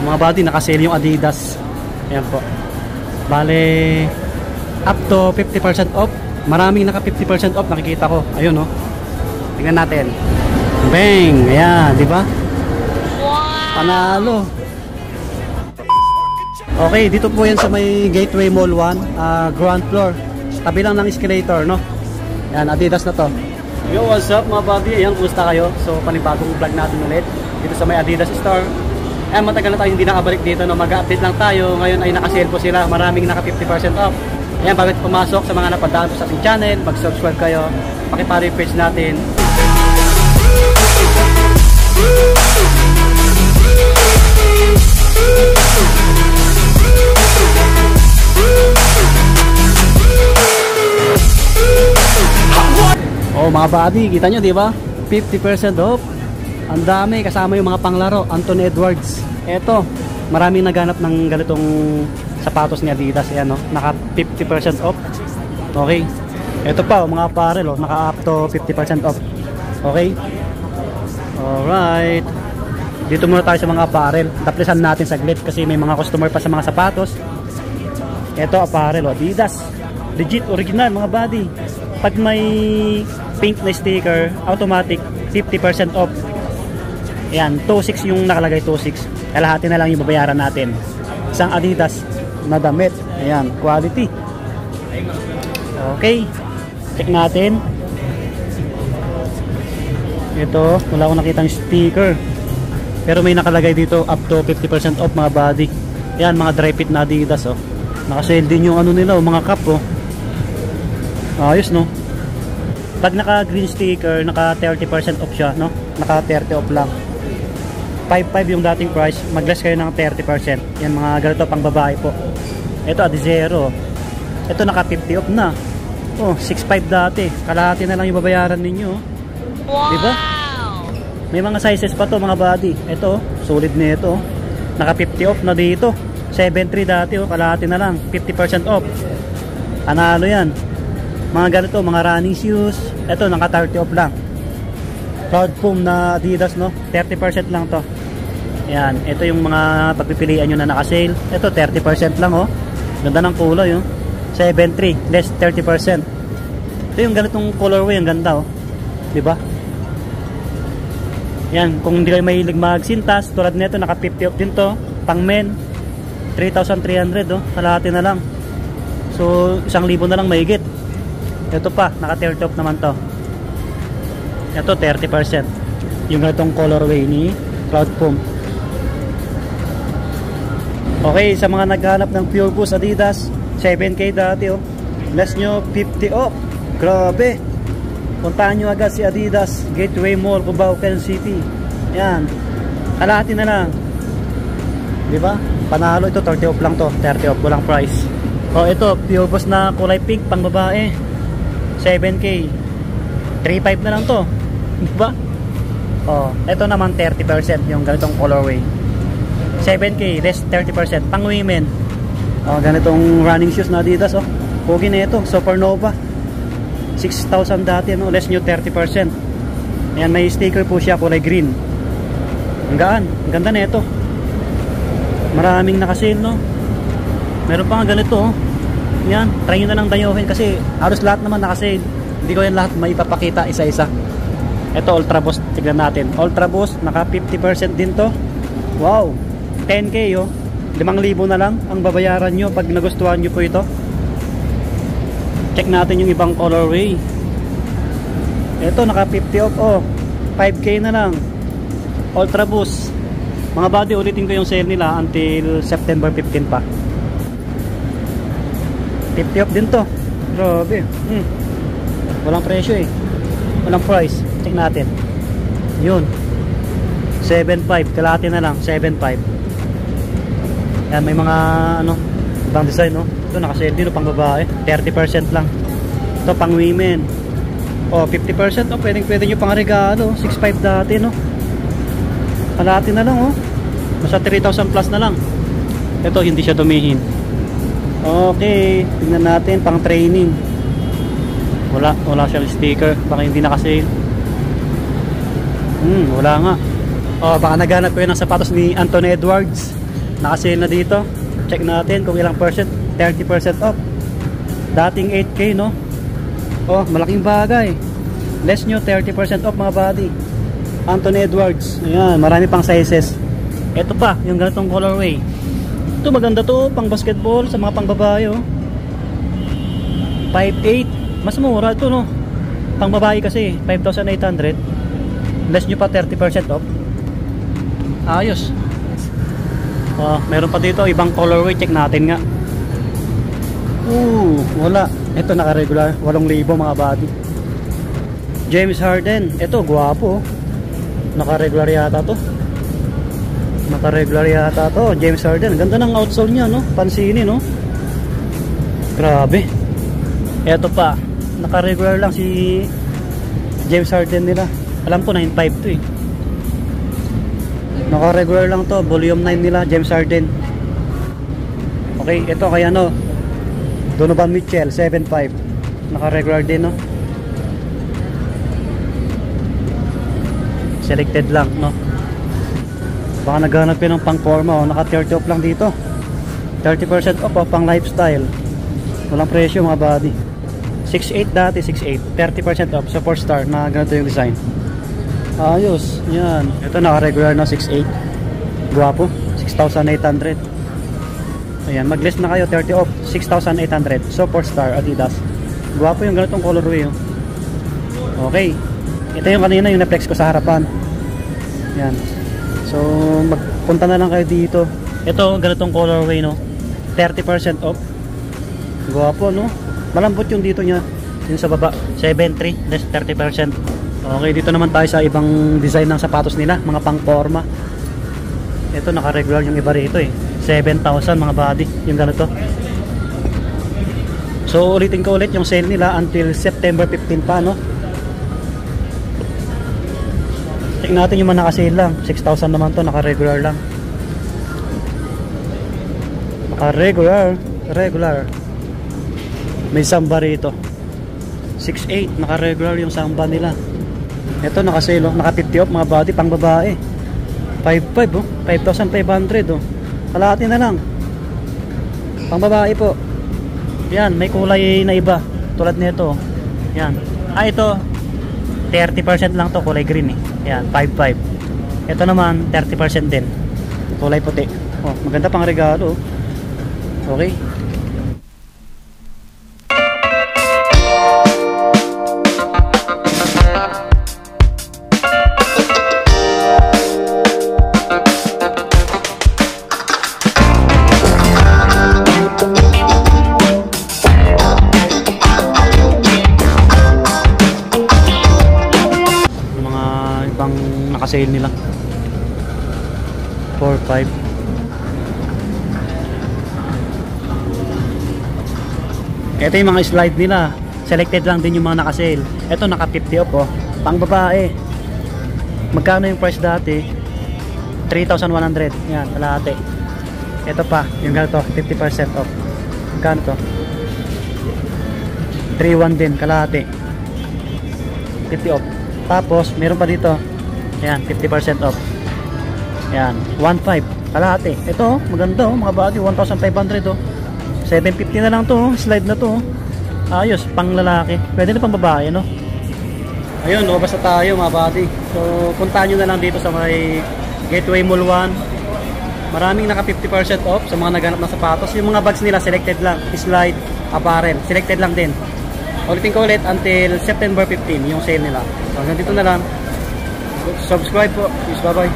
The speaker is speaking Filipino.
Mga buddy, naka-sale yung Adidas. Ayan po. Bale, up to 50% off. Maraming naka 50% off, nakikita ko. Ayun, oh. Tingnan natin. Bang! Ayan, di ba? Panalo. Okay, dito po yan sa may Gateway Mall 1, ground floor. Tabi lang ng escalator, no? Ayan, Adidas na to. Yo, what's up mga buddy? Ayan, kumusta kayo? So, panibagong vlog natin ulit dito sa may Adidas store. Ayan, matagal na tayo hindi nakabalik dito, no? Mag-update lang tayo. Ngayon ay naka-sale po sila. Maraming naka 50% off. Ayan, bago pumasok sa mga napadaan po sa ating channel, mag-subscribe kayo. Pakipollow yung page natin. Oh mga buddy, kita nyo diba? 50% off. Ang dami, kasama yung mga panglaro. Anthony Edwards. Eto, maraming naganap ng ganitong sapatos ni Adidas. Ayan, no? Naka 50% off. Okay. Eto pa, mga apparel, oh, naka up to 50% off. Okay. Alright. Dito muna tayo sa mga apparel. Taplisan natin saglit kasi may mga customer pa sa mga sapatos. Eto, apparel, oh, Adidas. Legit, original mga buddy. Pag may pink na sticker, automatic 50% off. Ayan, 2.6 yung nakalagay, 2.6. Kalahati na lang yung babayaran natin. Isang Adidas na damit. Ayan, quality. Okay. Check natin. Ito, wala akong nakita yung sticker. Pero may nakalagay dito up to 50% off mga body. Ayan, mga dry fit na Adidas, oh. Naka-sale din yung ano nila, oh, mga cap, oh. Ayos, no? Pag naka green sticker, naka 30% off siya, no? Naka 30 off lang. 5.5 yung dating price, mag-less kayo ng 30%. Yan, mga ganito pang babae po. Ito Adizero. Ito naka 50 off na. Oh, 6.5 dati. Kalahati na lang yung babayaran ninyo. Wow! Diba? May mga sizes pa to mga body. Ito, solid na ito. Naka 50 off na dito. 7.3 dati, oh, kalahati na lang. 50% off. Panalo yan. Mga ganito, mga running shoes. Ito, naka 30 off lang. Proud foam na Adidas, no? 30% lang to. Ayan, ito yung mga pagpipilian nyo na naka-sale. Ito, 30% lang, oh. Ganda ng kulay, oh. 7.3, less 30%. Ito yung ganitong colorway, ang ganda, oh. Diba? Ayan, kung hindi kayo mahilig magsintas, tulad nito, naka 50 off din to. Pang men, 3,300, oh. Kalahati na lang. So, 1,000 na lang mahigit. Ito pa, naka 30 off naman to. Ito 30%. Yung ganitong colorway ni Cloud Foam. Okay, sa mga naghahanap ng Pure Boost Adidas, 7K dati, oh. Less nyo 50 off. Grabe. Puntahan nyo agad si Adidas Gateway Mall, Cubao, Quezon City. Yan. Kalahati na lang. Diba? Panalo ito, 30 off lang to. 30 off, walang price. Oh, ito, Pure Boost na kulay pink, pang babae. 7K. 3.5 na lang to. Diba? Oh, ito naman 30% yung ganitong colorway. 7K, less 30%. Pang women. Oh, ganitong running shoes na Adidas, oh. Pogi na ito, Supernova. 6,000 dati, no? Less nyo 30%. Ayan, may sticker po siya, kulay green. Ang gaan, ang ganda na ito. Maraming nakasale, no? Meron pa nga ganito, oh. Yan, try nyo na lang dayohin kasi halos lahat naman nakasale. Hindi ko yan lahat maipapakita isa-isa. Ito, Ultra Boost, tignan natin. Ultra Boost, naka 50% din to. Wow, 10K, oh. 5,000 na lang ang babayaran nyo pag nagustuhan nyo po ito. Check natin yung ibang colorway. Ito, naka 50 off, oh. 5K na lang. Ultra Boost. Mga body, ulitin ko yung sale nila until September 15 pa. 50 off din to. Grabe. Walang presyo, eh. Walang price. Check natin. Yun. 7.5. Kalahati na lang. 7.5. Yan, may mga ano, ibang design, no? Ito, naka-sale din, no, pang babae. 30% lang. Ito, pang women. Oh, 50%. Oh, pwede nyo pang regalo. 6.5 dati, no? Kalahati na lang, oh. Nasa 3,000 plus na lang. Ito, hindi siya tumihin. Okay, tingnan natin pang training. Wala siyang sticker, baka hindi naka-sale. Wala nga. Oh, baka naghanap ko yun ng sapatos ni Anthony Edwards. Naka-sale na dito. Check natin kung ilang percent. 30% off. Dating 8K, no? Oh, malaking bagay. Less nyo, 30% off mga buddy. Anthony Edwards. Ayan, marami pang sizes. Ito pa, yung ganitong colorway. Ito maganda to, pang basketball sa mga pang babae, oh. 5.8. Mas mura ito, no? Pang babae kasi 5,800. Less nyo pa 30% off. Ayos. Oh, meron pa dito ibang colorway, check natin nga. Wala. Ito naka-regular, 8,000 mga buddy. James Harden. Ito gwapo. Naka-regular yata to. Naka-regular yata to. James Harden. Ganda ng outsole niya, no? Pansinin, no? Grabe. Ito pa. Naka-regular lang si James Harden nila. Alam ko 9.5 to eh. Naka-regular lang to. Volume 9 nila, James Harden. Okay, ito kaya no. Donovan Mitchell 7.5. Naka-regular din, no? Selected lang, no? Baka naghanap yun ng pang forma, oh. Naka-30 off lang dito. 30% off, oh, pang lifestyle. Walang presyo mga buddy. 6.8 dati, 6.8. 30% off sa 4-star na ganito yung design. Ayos, yan. Ito naka-regular na 6.8. Guwapo, 6,800. Ayan, mag-list na kayo, 30 off, 6,800. So 4-star Adidas. Guwapo yung ganitong colorway, oh. Okay. Ito yung kanina yung na-flex ko sa harapan. Yan. So magpunta na lang kayo dito. Ito ganitong colorway, no? 30% off. Guwapo, no? Malambot yung dito niya. Yung sa baba 7.3 less 30%. Okay, dito naman tayo sa ibang design ng sapatos nila, mga pang forma. Ito naka-regular yung iba rito eh. 7,000 mga body, yung ganito. So ulitin ko ulit yung sale nila until September 15 pa, no? Check natin yung mga naka-sale lang. 6,000 naman to, naka-regular lang. Naka-regular, regular. May samba rito. 6.8, naka-regular yung samba nila. Ito naka-sale, oh. Naka-50 off mga body, pang babae. 5.5, oh. 5,500, oh. Kalahati na lang. Pang babae po. Yan, may kulay na iba. Tulad nito, oh. Yan. Ito 30% lang to, kulay green eh. Yan, 5.5. Ito naman 30% din. Kulay puti. Oh, maganda pang regalo, oh. Okay. Naka-sale nila 4.5. Ito yung mga slide nila, selected lang din yung mga naka-sale. Ito naka-50 off, oh. Pang babae. Magkano yung price dati? 3,100. Yan, kalahati. Ito pa, yung ganito 50% off. Magkano to? 3,100 din, kalahati. 50 off. Tapos meron pa dito. Ayan, 50% off. Ayan, 1.5 kalahati. Ito, maganda, oh, mga body, 1,500, oh. 750 na lang to, oh. Slide na to, oh. Ayos, pang lalaki. Pwede na pang babae, no? Ayun, lumabas na tayo mga body. So, puntahan nyo na lang dito sa may Gateway Mall 1. Maraming naka 50% off sa mga naghanap ng sapatos. Yung mga bags nila, selected lang. Slide, apparel, selected lang din. Ulitin ko ulit until September 15 yung sale nila. So, hanggang dito na lang. Subscribe po. Please, bye-bye.